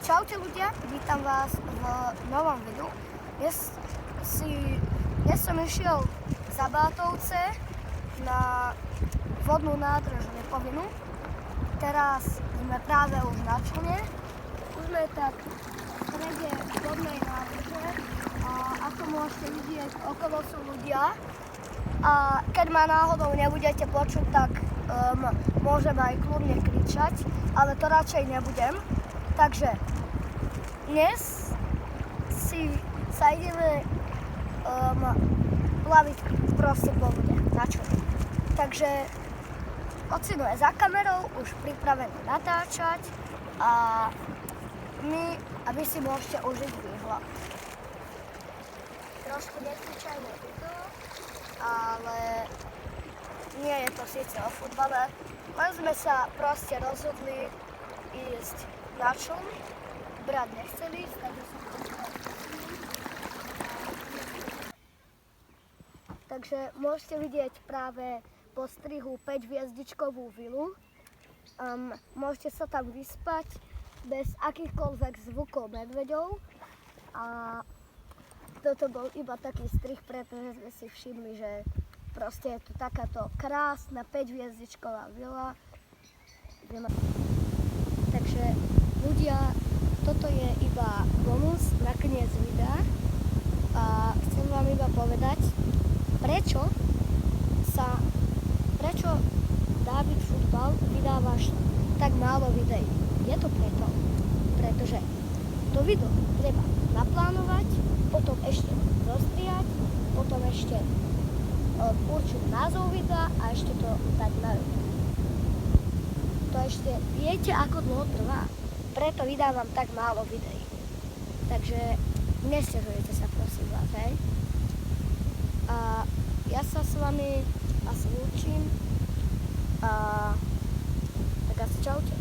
Čaute ľudia, vítam vás v novom videu. Dnes som išiel za Bátovce na vodnú nádrž Nepovinú. Teraz sme práve už na člne. Už sme tak v strede vodnej nádrže a ako môžete vidieť, okolo sú ľudia. A keď ma náhodou nebudete počuť, tak môžem aj kľudne kričať, ale to radšej nebudem. Takže dnes sa ideme plaviť proste po vode, na člne. Takže ocino je za kamerou, už pripravený natáčať a vy si môžete užiť výhľad. Trošku nezvyčajné video, ale nie je to síce o futbale, len sme sa proste rozhodli ísť na čln. Brat nechcel ísť, takže som Takže môžete vidieť práve po strihu 5-hviezdičkovú vilu. Môžete sa tam vyspať bez akýchkoľvek zvukov medveďov. A toto bol iba taký strih, pretože sme si všimli, že proste je tu takáto krásna 5-hviezdičková vila. Takže ľudia, toto je iba bonus na koniec videa. A chcem vám iba povedať, prečo Dávid Futbal vydávaš tak málo videí. Je to preto, pretože to video treba naplánovať, potom ešte rozstriať, potom ešte určiť názov videa a ešte to dať na YouTube. To ešte viete, ako dlho trvá. Preto vydávam tak málo videí. Takže nesťažujte sa, prosím vás, hej. A ja sa s vami asi lúčim. Tak asi čaute.